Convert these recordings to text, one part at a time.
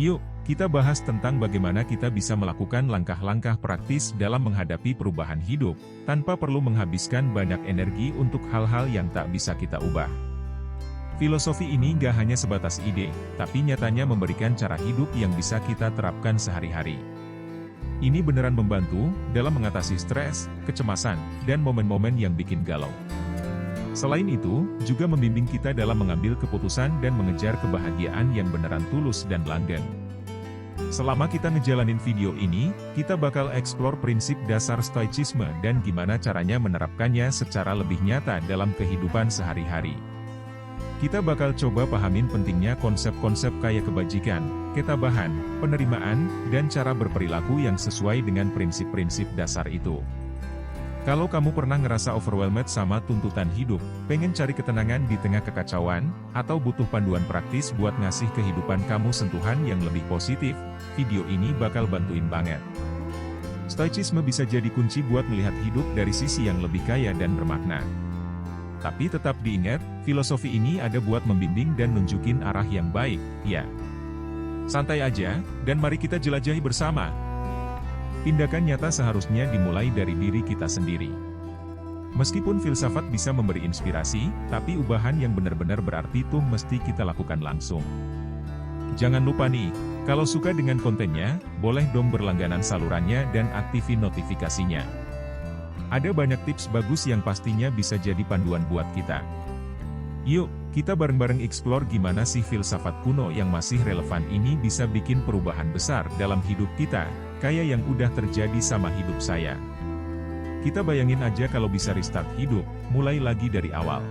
Yuk, kita bahas tentang bagaimana kita bisa melakukan langkah-langkah praktis dalam menghadapi perubahan hidup, tanpa perlu menghabiskan banyak energi untuk hal-hal yang tak bisa kita ubah. Filosofi ini gak hanya sebatas ide, tapi nyatanya memberikan cara hidup yang bisa kita terapkan sehari-hari. Ini beneran membantu dalam mengatasi stres, kecemasan, dan momen-momen yang bikin galau. Selain itu, juga membimbing kita dalam mengambil keputusan dan mengejar kebahagiaan yang beneran tulus dan langgeng. Selama kita ngejalanin video ini, kita bakal eksplor prinsip dasar stoicisme dan gimana caranya menerapkannya secara lebih nyata dalam kehidupan sehari-hari. Kita bakal coba pahamin pentingnya konsep-konsep kayak kebajikan, ketabahan, penerimaan, dan cara berperilaku yang sesuai dengan prinsip-prinsip dasar itu. Kalau kamu pernah ngerasa overwhelmed sama tuntutan hidup, pengen cari ketenangan di tengah kekacauan, atau butuh panduan praktis buat ngasih kehidupan kamu sentuhan yang lebih positif, video ini bakal bantuin banget. Stoicisme bisa jadi kunci buat melihat hidup dari sisi yang lebih kaya dan bermakna. Tapi tetap diingat, filosofi ini ada buat membimbing dan nunjukin arah yang baik, ya. Santai aja, dan mari kita jelajahi bersama. Tindakan nyata seharusnya dimulai dari diri kita sendiri. Meskipun filsafat bisa memberi inspirasi, tapi ubahan yang benar-benar berarti tuh mesti kita lakukan langsung. Jangan lupa nih, kalau suka dengan kontennya, boleh dong berlangganan salurannya dan aktifin notifikasinya. Ada banyak tips bagus yang pastinya bisa jadi panduan buat kita. Yuk, kita bareng-bareng explore gimana sih filsafat kuno yang masih relevan ini bisa bikin perubahan besar dalam hidup kita, kayak yang udah terjadi sama hidup saya. Kita bayangin aja kalau bisa restart hidup, mulai lagi dari awal.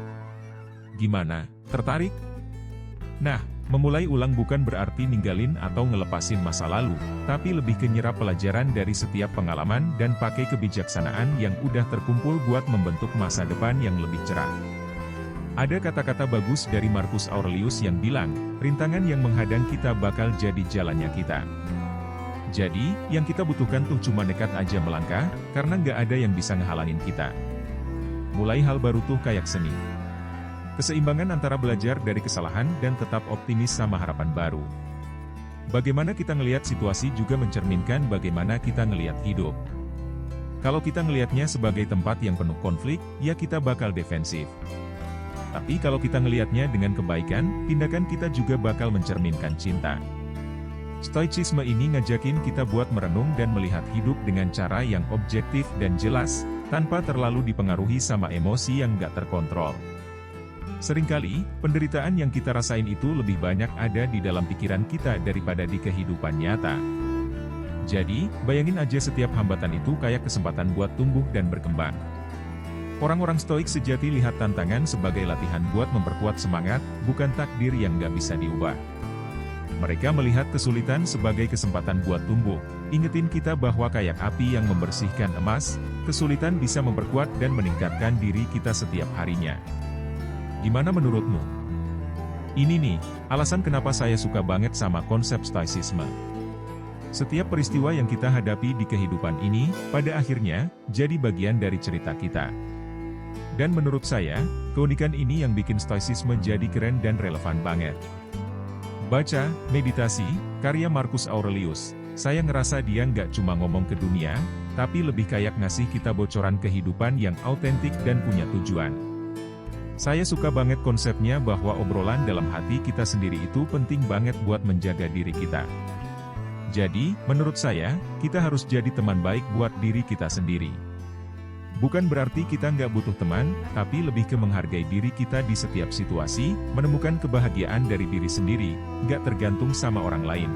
Gimana, tertarik? Nah, memulai ulang bukan berarti ninggalin atau ngelepasin masa lalu, tapi lebih ke nyerap pelajaran dari setiap pengalaman dan pakai kebijaksanaan yang udah terkumpul buat membentuk masa depan yang lebih cerah. Ada kata-kata bagus dari Marcus Aurelius yang bilang, rintangan yang menghadang kita bakal jadi jalannya kita. Jadi, yang kita butuhkan tuh cuma nekat aja melangkah, karena nggak ada yang bisa ngehalangin kita. Mulai hal baru tuh kayak seni. Keseimbangan antara belajar dari kesalahan dan tetap optimis sama harapan baru. Bagaimana kita ngelihat situasi juga mencerminkan bagaimana kita ngelihat hidup. Kalau kita ngelihatnya sebagai tempat yang penuh konflik, ya kita bakal defensif. Tapi kalau kita ngelihatnya dengan kebaikan, tindakan kita juga bakal mencerminkan cinta. Stoicisme ini ngajakin kita buat merenung dan melihat hidup dengan cara yang objektif dan jelas, tanpa terlalu dipengaruhi sama emosi yang gak terkontrol. Seringkali, penderitaan yang kita rasain itu lebih banyak ada di dalam pikiran kita daripada di kehidupan nyata. Jadi, bayangin aja setiap hambatan itu kayak kesempatan buat tumbuh dan berkembang. Orang-orang stoik sejati lihat tantangan sebagai latihan buat memperkuat semangat, bukan takdir yang gak bisa diubah. Mereka melihat kesulitan sebagai kesempatan buat tumbuh, ingetin kita bahwa kayak api yang membersihkan emas, kesulitan bisa memperkuat dan meningkatkan diri kita setiap harinya. Gimana menurutmu? Ini nih, alasan kenapa saya suka banget sama konsep stoicisme. Setiap peristiwa yang kita hadapi di kehidupan ini, pada akhirnya, jadi bagian dari cerita kita. Dan menurut saya, keunikan ini yang bikin stoicisme jadi keren dan relevan banget. Baca, meditasi, karya Marcus Aurelius. Saya ngerasa dia nggak cuma ngomong ke dunia, tapi lebih kayak ngasih kita bocoran kehidupan yang autentik dan punya tujuan. Saya suka banget konsepnya bahwa obrolan dalam hati kita sendiri itu penting banget buat menjaga diri kita. Jadi, menurut saya, kita harus jadi teman baik buat diri kita sendiri. Bukan berarti kita nggak butuh teman, tapi lebih ke menghargai diri kita di setiap situasi, menemukan kebahagiaan dari diri sendiri, nggak tergantung sama orang lain.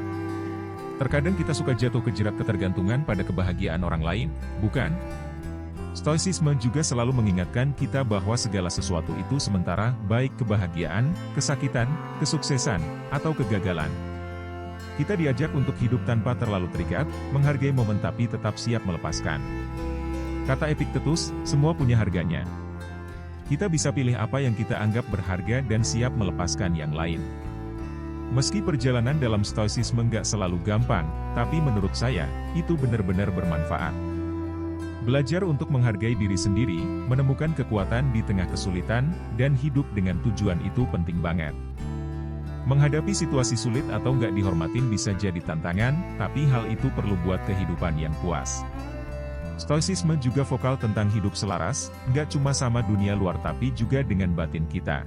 Terkadang kita suka jatuh ke jerat ketergantungan pada kebahagiaan orang lain, bukan? Stoicisme juga selalu mengingatkan kita bahwa segala sesuatu itu sementara, baik kebahagiaan, kesakitan, kesuksesan, atau kegagalan. Kita diajak untuk hidup tanpa terlalu terikat, menghargai momen tapi tetap siap melepaskan. Kata Epictetus, semua punya harganya. Kita bisa pilih apa yang kita anggap berharga dan siap melepaskan yang lain. Meski perjalanan dalam stoicisme nggak selalu gampang, tapi menurut saya, itu benar-benar bermanfaat. Belajar untuk menghargai diri sendiri, menemukan kekuatan di tengah kesulitan, dan hidup dengan tujuan itu penting banget. Menghadapi situasi sulit atau nggak dihormatin bisa jadi tantangan, tapi hal itu perlu buat kehidupan yang puas. Stoicisme juga vokal tentang hidup selaras, nggak cuma sama dunia luar tapi juga dengan batin kita.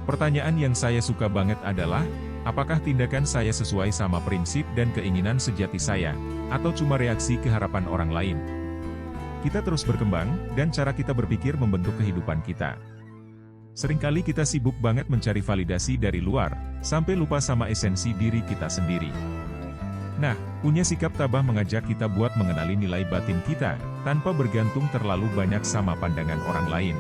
Pertanyaan yang saya suka banget adalah, apakah tindakan saya sesuai sama prinsip dan keinginan sejati saya, atau cuma reaksi ke harapan orang lain? Kita terus berkembang, dan cara kita berpikir membentuk kehidupan kita. Seringkali kita sibuk banget mencari validasi dari luar, sampai lupa sama esensi diri kita sendiri. Nah, punya sikap tabah mengajak kita buat mengenali nilai batin kita, tanpa bergantung terlalu banyak sama pandangan orang lain.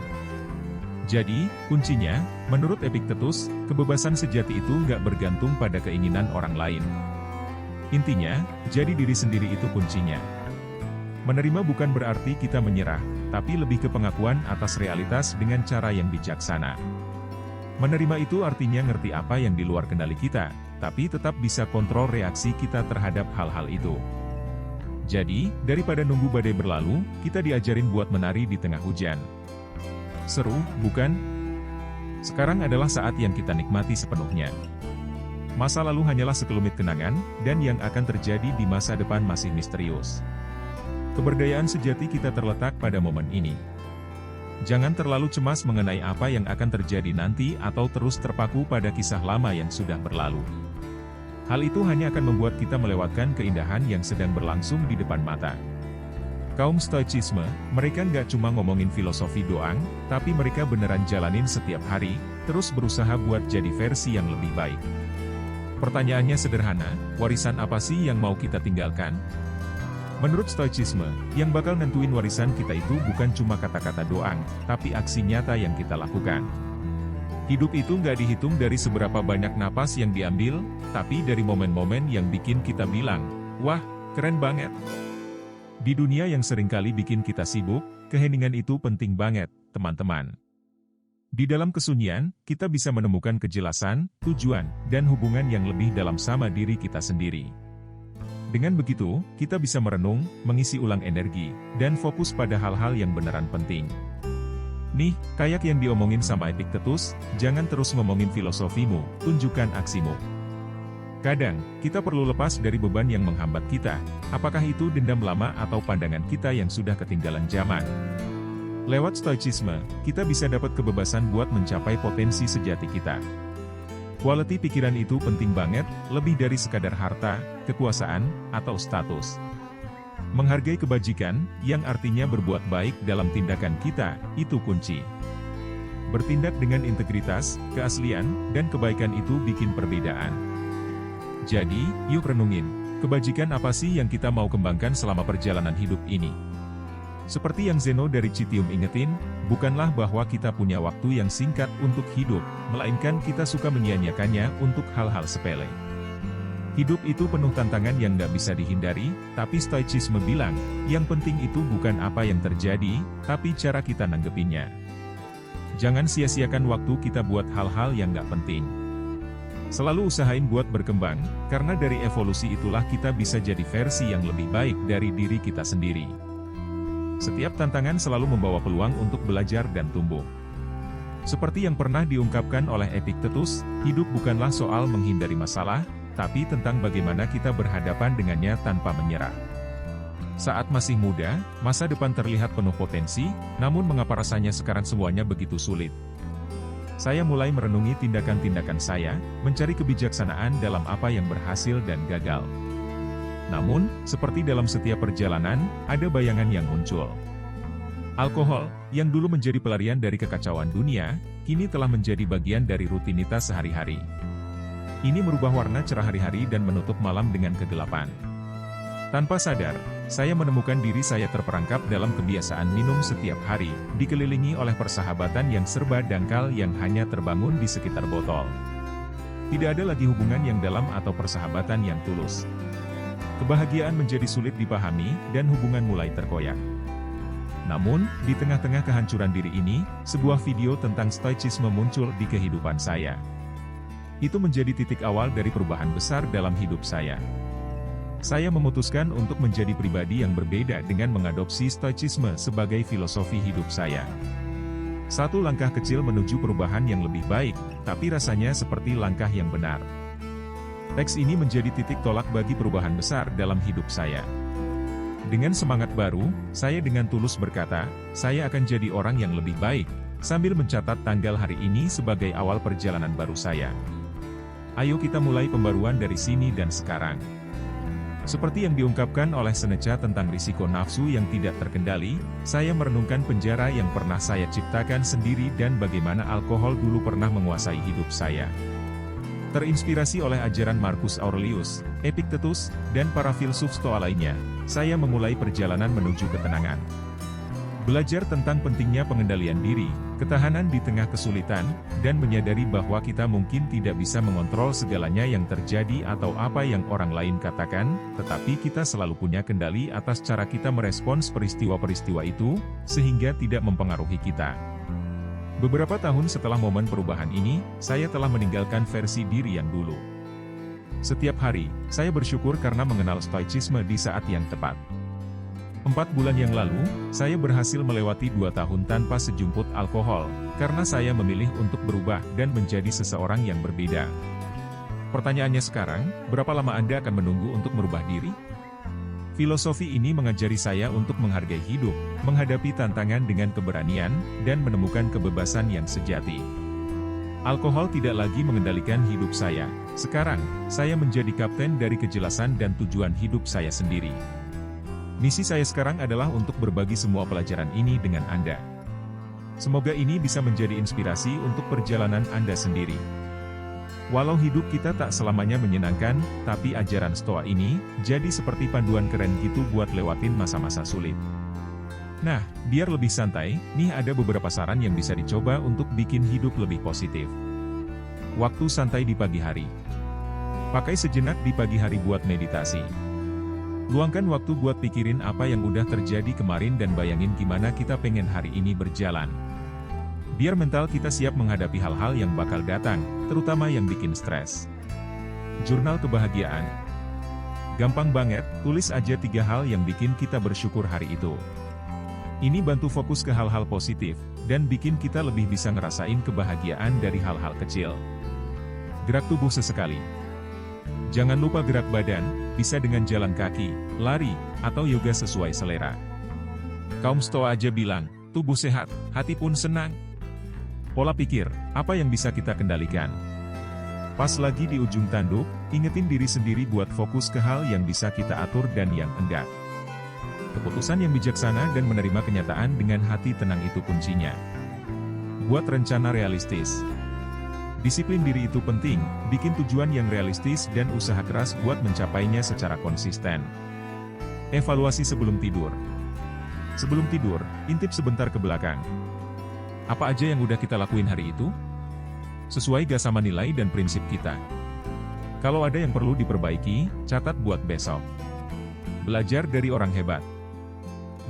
Jadi, kuncinya, menurut Epictetus, kebebasan sejati itu nggak bergantung pada keinginan orang lain. Intinya, jadi diri sendiri itu kuncinya. Menerima bukan berarti kita menyerah, tapi lebih ke pengakuan atas realitas dengan cara yang bijaksana. Menerima itu artinya ngerti apa yang di luar kendali kita, tapi tetap bisa kontrol reaksi kita terhadap hal-hal itu. Jadi, daripada nunggu badai berlalu, kita diajarin buat menari di tengah hujan. Seru, bukan? Sekarang adalah saat yang kita nikmati sepenuhnya. Masa lalu hanyalah sekelumit kenangan, dan yang akan terjadi di masa depan masih misterius. Keberdayaan sejati kita terletak pada momen ini. Jangan terlalu cemas mengenai apa yang akan terjadi nanti atau terus terpaku pada kisah lama yang sudah berlalu. Hal itu hanya akan membuat kita melewatkan keindahan yang sedang berlangsung di depan mata. Kaum Stoicisme, mereka nggak cuma ngomongin filosofi doang, tapi mereka beneran jalanin setiap hari, terus berusaha buat jadi versi yang lebih baik. Pertanyaannya sederhana, warisan apa sih yang mau kita tinggalkan? Menurut Stoicisme, yang bakal nentuin warisan kita itu bukan cuma kata-kata doang, tapi aksi nyata yang kita lakukan. Hidup itu nggak dihitung dari seberapa banyak napas yang diambil, tapi dari momen-momen yang bikin kita bilang, wah, keren banget. Di dunia yang seringkali bikin kita sibuk, keheningan itu penting banget, teman-teman. Di dalam kesunyian, kita bisa menemukan kejelasan, tujuan, dan hubungan yang lebih dalam sama diri kita sendiri. Dengan begitu, kita bisa merenung, mengisi ulang energi, dan fokus pada hal-hal yang beneran penting. Nih, kayak yang diomongin sama Epictetus, jangan terus ngomongin filosofimu, tunjukkan aksimu. Kadang, kita perlu lepas dari beban yang menghambat kita, apakah itu dendam lama atau pandangan kita yang sudah ketinggalan zaman. Lewat Stoicisme, kita bisa dapat kebebasan buat mencapai potensi sejati kita. Quality pikiran itu penting banget, lebih dari sekadar harta, kekuasaan, atau status. Menghargai kebajikan, yang artinya berbuat baik dalam tindakan kita, itu kunci. Bertindak dengan integritas, keaslian, dan kebaikan itu bikin perbedaan. Jadi, yuk renungin, kebajikan apa sih yang kita mau kembangkan selama perjalanan hidup ini? Seperti yang Zeno dari Citium ingetin, bukanlah bahwa kita punya waktu yang singkat untuk hidup, melainkan kita suka menyia-nyiakannya untuk hal-hal sepele. Hidup itu penuh tantangan yang nggak bisa dihindari, tapi Stoicisme bilang, yang penting itu bukan apa yang terjadi, tapi cara kita nanggepinnya. Jangan sia-siakan waktu kita buat hal-hal yang nggak penting. Selalu usahain buat berkembang, karena dari evolusi itulah kita bisa jadi versi yang lebih baik dari diri kita sendiri. Setiap tantangan selalu membawa peluang untuk belajar dan tumbuh. Seperti yang pernah diungkapkan oleh Epictetus, hidup bukanlah soal menghindari masalah, tapi tentang bagaimana kita berhadapan dengannya tanpa menyerah. Saat masih muda, masa depan terlihat penuh potensi, namun mengapa rasanya sekarang semuanya begitu sulit? Saya mulai merenungi tindakan-tindakan saya, mencari kebijaksanaan dalam apa yang berhasil dan gagal. Namun, seperti dalam setiap perjalanan, ada bayangan yang muncul. Alkohol, yang dulu menjadi pelarian dari kekacauan dunia, kini telah menjadi bagian dari rutinitas sehari-hari. Ini merubah warna cerah hari-hari dan menutup malam dengan kegelapan. Tanpa sadar, saya menemukan diri saya terperangkap dalam kebiasaan minum setiap hari, dikelilingi oleh persahabatan yang serba dangkal yang hanya terbangun di sekitar botol. Tidak ada lagi hubungan yang dalam atau persahabatan yang tulus. Kebahagiaan menjadi sulit dipahami, dan hubungan mulai terkoyak. Namun, di tengah-tengah kehancuran diri ini, sebuah video tentang Stoicisme muncul di kehidupan saya. Itu menjadi titik awal dari perubahan besar dalam hidup saya. Saya memutuskan untuk menjadi pribadi yang berbeda dengan mengadopsi Stoicisme sebagai filosofi hidup saya. Satu langkah kecil menuju perubahan yang lebih baik, tapi rasanya seperti langkah yang benar. Teks ini menjadi titik tolak bagi perubahan besar dalam hidup saya. Dengan semangat baru, saya dengan tulus berkata, saya akan jadi orang yang lebih baik, sambil mencatat tanggal hari ini sebagai awal perjalanan baru saya. Ayo kita mulai pembaruan dari sini dan sekarang. Seperti yang diungkapkan oleh Seneca tentang risiko nafsu yang tidak terkendali, saya merenungkan penjara yang pernah saya ciptakan sendiri dan bagaimana alkohol dulu pernah menguasai hidup saya. Terinspirasi oleh ajaran Marcus Aurelius, Epictetus, dan para filsuf Stoa lainnya, saya memulai perjalanan menuju ketenangan. Belajar tentang pentingnya pengendalian diri, ketahanan di tengah kesulitan, dan menyadari bahwa kita mungkin tidak bisa mengontrol segalanya yang terjadi atau apa yang orang lain katakan, tetapi kita selalu punya kendali atas cara kita merespons peristiwa-peristiwa itu, sehingga tidak mempengaruhi kita. Beberapa tahun setelah momen perubahan ini, saya telah meninggalkan versi diri yang dulu. Setiap hari, saya bersyukur karena mengenal stoicisme di saat yang tepat. 4 bulan yang lalu, saya berhasil melewati 2 tahun tanpa sejumput alkohol, karena saya memilih untuk berubah dan menjadi seseorang yang berbeda. Pertanyaannya sekarang, berapa lama Anda akan menunggu untuk merubah diri? Filosofi ini mengajari saya untuk menghargai hidup, menghadapi tantangan dengan keberanian, dan menemukan kebebasan yang sejati. Alkohol tidak lagi mengendalikan hidup saya. Sekarang, saya menjadi kapten dari kejelasan dan tujuan hidup saya sendiri. Misi saya sekarang adalah untuk berbagi semua pelajaran ini dengan Anda. Semoga ini bisa menjadi inspirasi untuk perjalanan Anda sendiri. Walau hidup kita tak selamanya menyenangkan, tapi ajaran Stoa ini jadi seperti panduan keren gitu buat lewatin masa-masa sulit. Nah, biar lebih santai, nih ada beberapa saran yang bisa dicoba untuk bikin hidup lebih positif. Waktu santai di pagi hari. Pakai sejenak di pagi hari buat meditasi. Luangkan waktu buat pikirin apa yang udah terjadi kemarin dan bayangin gimana kita pengen hari ini berjalan. Biar mental kita siap menghadapi hal-hal yang bakal datang, terutama yang bikin stres. Jurnal kebahagiaan. Gampang banget, tulis aja 3 hal yang bikin kita bersyukur hari itu. Ini bantu fokus ke hal-hal positif, dan bikin kita lebih bisa ngerasain kebahagiaan dari hal-hal kecil. Gerak tubuh sesekali. Jangan lupa gerak badan, bisa dengan jalan kaki, lari, atau yoga sesuai selera. Kaum Stoa aja bilang, tubuh sehat, hati pun senang. Pola pikir, apa yang bisa kita kendalikan? Pas lagi di ujung tanduk, ingetin diri sendiri buat fokus ke hal yang bisa kita atur dan yang enggak. Keputusan yang bijaksana dan menerima kenyataan dengan hati tenang itu kuncinya. Buat rencana realistis. Disiplin diri itu penting, bikin tujuan yang realistis dan usaha keras buat mencapainya secara konsisten. Evaluasi sebelum tidur. Sebelum tidur, intip sebentar ke belakang. Apa aja yang udah kita lakuin hari itu? Sesuai gak sama nilai dan prinsip kita? Kalau ada yang perlu diperbaiki, catat buat besok. Belajar dari orang hebat.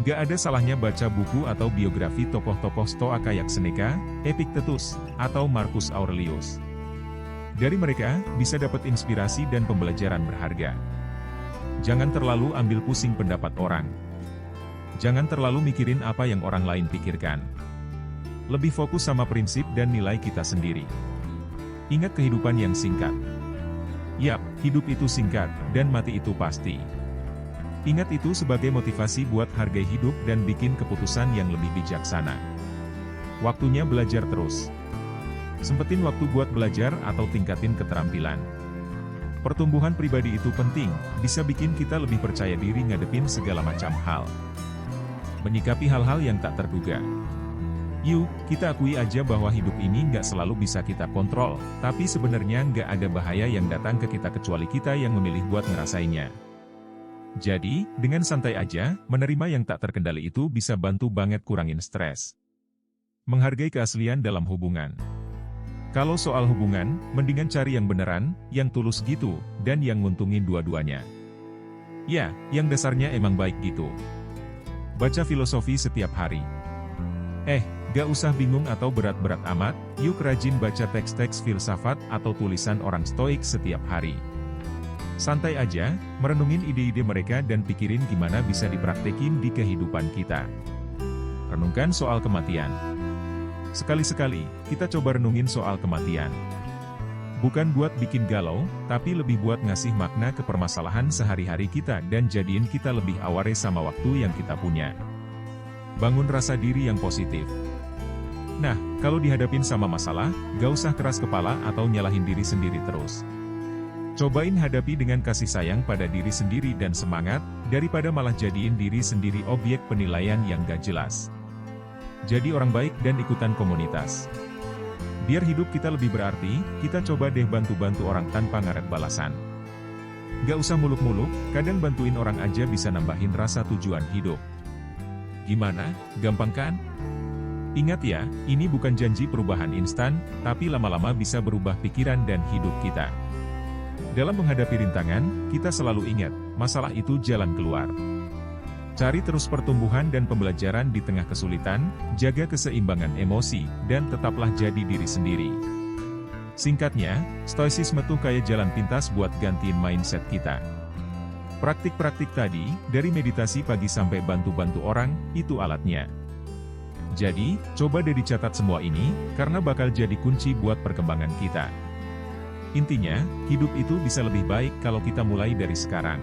Gak ada salahnya baca buku atau biografi tokoh-tokoh Stoa kayak Seneca, Epictetus, atau Marcus Aurelius. Dari mereka, bisa dapat inspirasi dan pembelajaran berharga. Jangan terlalu ambil pusing pendapat orang. Jangan terlalu mikirin apa yang orang lain pikirkan. Lebih fokus sama prinsip dan nilai kita sendiri. Ingat kehidupan yang singkat. Yap, hidup itu singkat, dan mati itu pasti. Ingat itu sebagai motivasi buat hargai hidup dan bikin keputusan yang lebih bijaksana. Waktunya belajar terus. Sempetin waktu buat belajar atau tingkatin keterampilan. Pertumbuhan pribadi itu penting, bisa bikin kita lebih percaya diri ngadepin segala macam hal. Menyikapi hal-hal yang tak terduga. Yuk, kita akui aja bahwa hidup ini nggak selalu bisa kita kontrol, tapi sebenarnya nggak ada bahaya yang datang ke kita kecuali kita yang memilih buat ngerasainnya. Jadi, dengan santai aja, menerima yang tak terkendali itu bisa bantu banget kurangin stres. Menghargai keaslian dalam hubungan. Kalau soal hubungan, mendingan cari yang beneran, yang tulus gitu, dan yang nguntungin dua-duanya. Ya, yang dasarnya emang baik gitu. Baca filosofi setiap hari. Gak usah bingung atau berat-berat amat, yuk rajin baca teks-teks filsafat atau tulisan orang stoik setiap hari. Santai aja, merenungin ide-ide mereka dan pikirin gimana bisa dipraktekin di kehidupan kita. Renungkan soal kematian. Sekali-sekali, kita coba renungin soal kematian. Bukan buat bikin galau, tapi lebih buat ngasih makna ke permasalahan sehari-hari kita dan jadiin kita lebih aware sama waktu yang kita punya. Bangun rasa diri yang positif. Nah, kalau dihadapin sama masalah, gak usah keras kepala atau nyalahin diri sendiri terus. Cobain hadapi dengan kasih sayang pada diri sendiri dan semangat, daripada malah jadiin diri sendiri objek penilaian yang gak jelas. Jadi orang baik dan ikutan komunitas. Biar hidup kita lebih berarti, kita coba deh bantu-bantu orang tanpa ngaret balasan. Gak usah muluk-muluk, kadang bantuin orang aja bisa nambahin rasa tujuan hidup. Gimana, gampang kan? Ingat ya, ini bukan janji perubahan instan, tapi lama-lama bisa berubah pikiran dan hidup kita. Dalam menghadapi rintangan, kita selalu ingat, masalah itu jalan keluar. Cari terus pertumbuhan dan pembelajaran di tengah kesulitan, jaga keseimbangan emosi, dan tetaplah jadi diri sendiri. Singkatnya, stoicisme tuh kayak jalan pintas buat gantiin mindset kita. Praktik-praktik tadi, dari meditasi pagi sampai bantu-bantu orang, itu alatnya. Jadi, coba deh dicatat semua ini, karena bakal jadi kunci buat perkembangan kita. Intinya, hidup itu bisa lebih baik kalau kita mulai dari sekarang.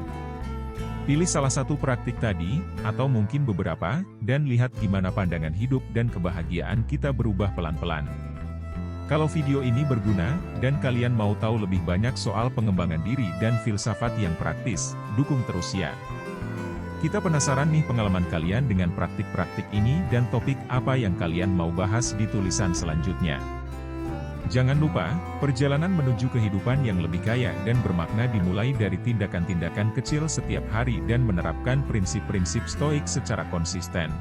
Pilih salah satu praktik tadi, atau mungkin beberapa, dan lihat gimana pandangan hidup dan kebahagiaan kita berubah pelan-pelan. Kalau video ini berguna, dan kalian mau tahu lebih banyak soal pengembangan diri dan filsafat yang praktis, dukung terus ya. Kita penasaran nih pengalaman kalian dengan praktik-praktik ini dan topik apa yang kalian mau bahas di tulisan selanjutnya. Jangan lupa, perjalanan menuju kehidupan yang lebih kaya dan bermakna dimulai dari tindakan-tindakan kecil setiap hari dan menerapkan prinsip-prinsip stoik secara konsisten.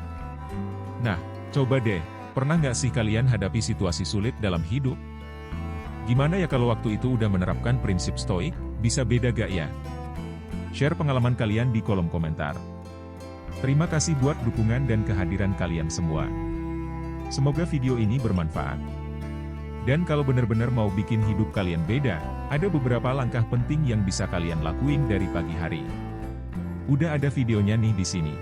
Nah, coba deh, pernah nggak sih kalian hadapi situasi sulit dalam hidup? Gimana ya kalau waktu itu udah menerapkan prinsip stoik, bisa beda gak ya? Share pengalaman kalian di kolom komentar. Terima kasih buat dukungan dan kehadiran kalian semua. Semoga video ini bermanfaat. Dan kalau benar-benar mau bikin hidup kalian beda, ada beberapa langkah penting yang bisa kalian lakuin dari pagi hari. Udah ada videonya nih di sini.